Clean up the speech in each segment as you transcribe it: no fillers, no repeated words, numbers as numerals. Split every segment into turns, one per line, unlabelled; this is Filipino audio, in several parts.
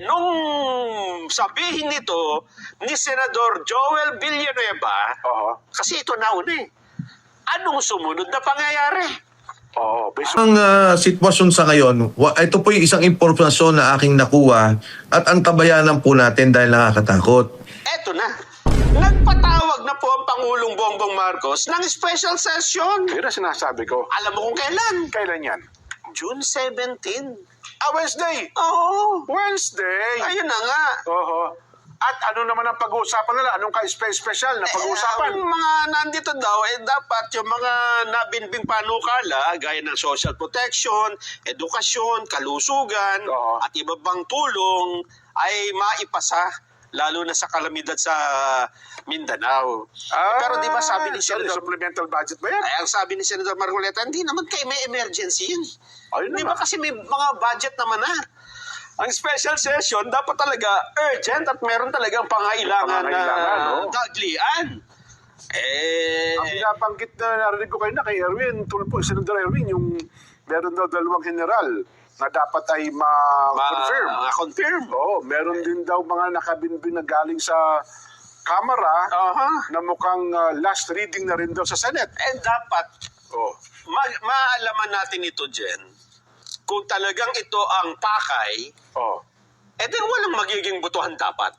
nung sabihin nito ni Senador Joel Villanueva, kasi ito nauna eh, anong sumunod na pangyayari?
Ang sitwasyon sa ngayon, ito po yung isang impormasyon na aking nakuha at antabayanan po natin dahil nakakatakot.
Eto na. Nagpatawag na po ang Pangulong Bongbong Marcos ng special session.
Yun ang sinasabi ko.
Alam mo kung kailan?
Kailan yan?
June 17.
Wednesday!
Oo.
Wednesday!
Ayun na nga.
At ano naman ang pag-uusapan nila? Anong ka-special na pag-uusapan?
Ang mga nandito daw, dapat yung mga nabinbing panukala, gaya ng social protection, edukasyon, kalusugan, at iba bang tulong, ay maipasa, lalo na sa kalamidad sa Mindanao. Pero di ba sabi ni Senador,
supplemental budget ba yan?
ay ang sabi ni Senador Marcoleta, hindi naman kayo may emergency yun.
Ayun
Di
naman.
ba kasi may mga budget naman na. Ang special session dapat talaga urgent at meron talagang pangailangan na daglian.
Ang binabanggit na narinig ko kayo na kay Erwin, tulpo, Senador Erwin, yung meron daw dalawang general na dapat ay ma-confirm.
Ma-confirm.
Oo, meron din daw mga nakabinbin na galing sa Kamara na mukhang last reading na rin daw sa Senate.
And dapat, maalaman natin ito, Jen, kung talagang ito ang pakay, di walang magiging butuhan dapat.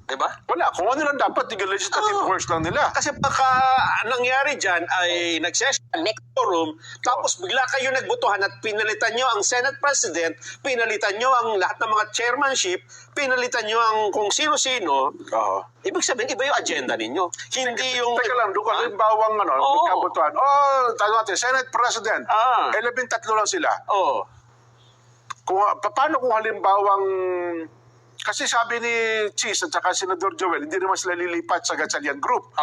Diba?
Wala, kung ano lang dapat, yung legislative works lang nila.
Kasi baka nangyari dyan ay nag-session, next forum, tapos bigla kayo nagbutuhan at pinalitan nyo ang Senate President, pinalitan nyo ang lahat ng mga chairmanship, pinalitan nyo ang kung sino-sino. Ibig sabihin, iba yung agenda ninyo. Hindi yung...
Teka lang, doon ka bawang magkabutuhan. Tanong natin, Senate President, 13 lang sila. Paano kung halimbawang... Kasi sabi ni Cheese at saka Senador Joel, hindi naman sila lilipat sa Gatchalian Group.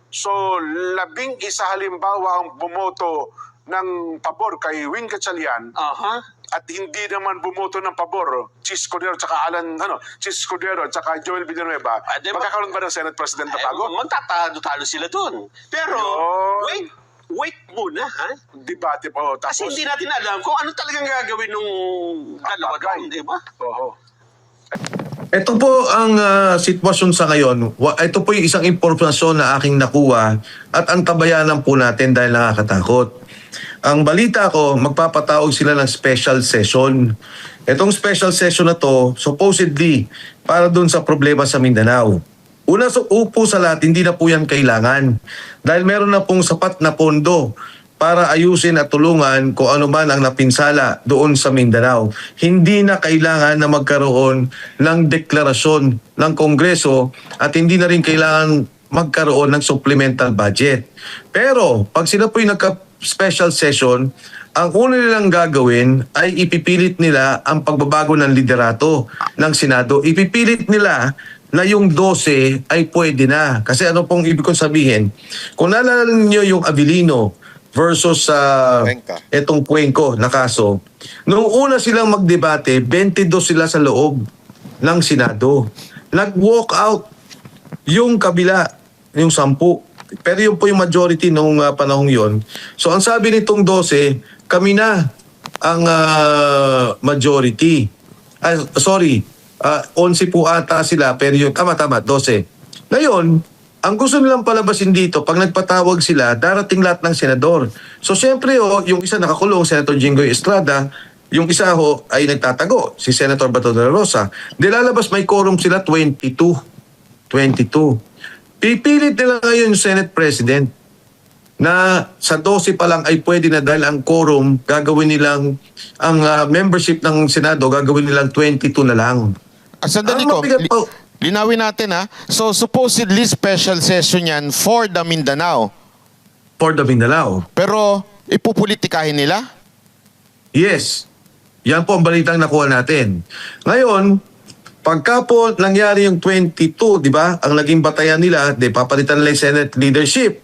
So, 11 halimbawa ang bumoto ng pabor kay Wing Gatchalian at hindi naman bumoto ng pabor Cheese Cordero at saka Cheese Cordero at saka Joel Villanueva. Magkakaroon ba ng Senate President na bago?
Magtatalo sila dun. Pero, wait muna, ha?
Debate po.
Kasi hindi natin alam kung ano talagang gagawin nung dalawa doon, di ba?
Ito po ang sitwasyon sa ngayon. Ito po yung isang impormasyon na aking nakuha at antabayanan po natin dahil nakakatakot. Ang balita ko, magpapatawag sila ng special session. Itong special session na to, supposedly, para dun sa problema sa Mindanao. Una, upo sa lahat, hindi na po yan kailangan. Dahil meron na pong sapat na pondo para ayusin at tulungan kung ano man ang napinsala doon sa Mindanao. Hindi na kailangan na magkaroon ng deklarasyon ng Kongreso at hindi na rin kailangan magkaroon ng supplemental budget. Pero pag sila po'y nagka-special session, ang una nilang gagawin ay ipipilit nila ang pagbabago ng liderato ng Senado. Ipipilit nila na yung 12 ay pwede na. Kasi ano pong ibig kong sabihin? Kung naalala niyo yung Avellino versus etong Cuenco na kaso, noong una silang magdebate, 22 sila sa loob ng Senado. Nag-walk out yung kabila, yung 10. Pero yun po yung majority noong panahong yon. So ang sabi nitong 12, kami na ang majority. 11 po ata sila, pero yung tama, 12. Ngayon, ang gusto nilang palabasin dito, pag nagpatawag sila, darating lahat ng senador. So siyempre yung isa nakakulong, Senator Jinggoy Estrada, yung isa ay nagtatago, si Senator Bato de la Rosa. Lalabas may quorum sila 22. Pipilit nila ngayon yung Senate President na sa 12 pa lang ay pwede na dahil ang quorum, gagawin nilang, ang membership ng Senado, gagawin nilang 22 na lang.
Sandali ko. Linawin natin ha. So supposedly special session yan for the Mindanao.
For the Mindanao.
Pero ipupolitikahin nila?
Yes. Yan po ang balitang nakuha natin. Ngayon, pagka po nangyari yung 22, di ba? Ang naging batayan nila, papalitan nila yung Senate leadership.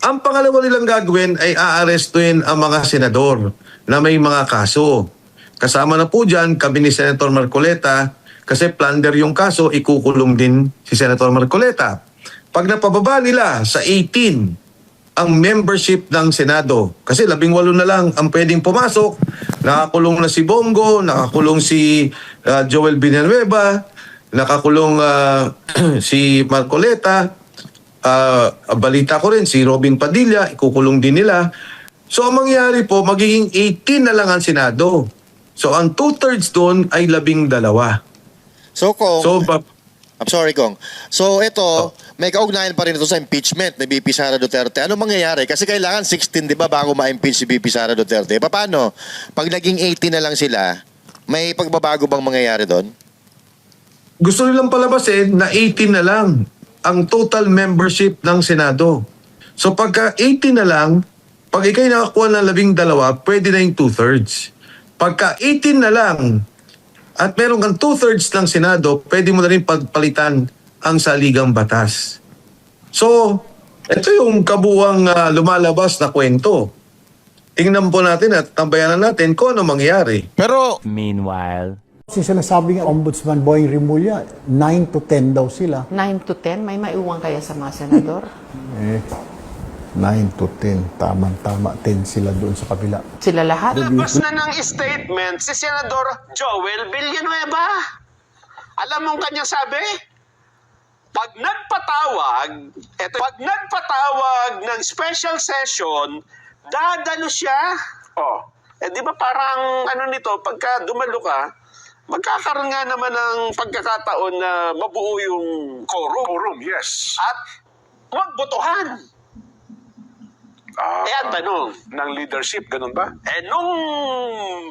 Ang pangalawa nilang gagawin ay aarestuin ang mga senador na may mga kaso. Kasama na po dyan kami ni Senator Marcoleta. Kasi plunder yung kaso, ikukulong din si Senator Marcoleta. Pag napababa nila sa 18, ang membership ng Senado. Kasi 18 na lang ang pwedeng pumasok. Nakakulong na si Bongo, nakakulong si Joel Villanueva, nakakulong si Marcoleta, balita ko rin si Robin Padilla, ikukulong din nila. So ang mangyayari po, magiging 18 na lang ang Senado. So ang 2/3 doon ay 12.
So kung,
So
I'm sorry Kong. So ito, may kaugnayan pa rin ito sa impeachment ni BP Sara Duterte. Ano mangyayari? Kasi kailangan 16, di ba, bago ma-impeach si BP Sara Duterte. Paano? Pag naging 18 na lang sila, may pagbabago bang mangyayari doon?
gusto nilang palabasin na 18 na lang ang total membership ng Senado. So pagka 18 na lang, pag ikay nakakuha ng 12, pwede na yung 2/3. Pagka 18 na lang, at meron kang 2/3 ng Senado, pwede mo na rin pagpalitan ang saligang batas. So, ito yung kabuwang lumalabas na kwento. Tingnan po natin at tambayanan natin kung ano mangyayari.
Pero
Meanwhile,
Kasi sinasabi ng Ombudsman Boying Rimulya, 9 to 10 daw sila.
9 to 10? May maiuwang kaya sa mga senador?
9 to 10. Tama-tama. 10 sila doon sa kabila.
Sila lahat?
Labas na ng statement si Senador Joel Villanueva. Alam mo ang kanyang sabi? Pag nagpatawag ng special session, dadalo siya.
Oh.
Di ba parang nito, pagka dumalo ka, magkakaroon nga naman ng pagkakataon na mabuo yung quorum.
Yes.
At magbotohan. Ang tanong,
Ng leadership, ganun ba?
nung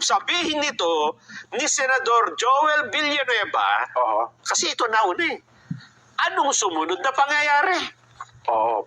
sabihin nito ni Senador Joel Villanueva,
Oo.
kasi ito nauna anong sumunod na pangyayari?
Oo.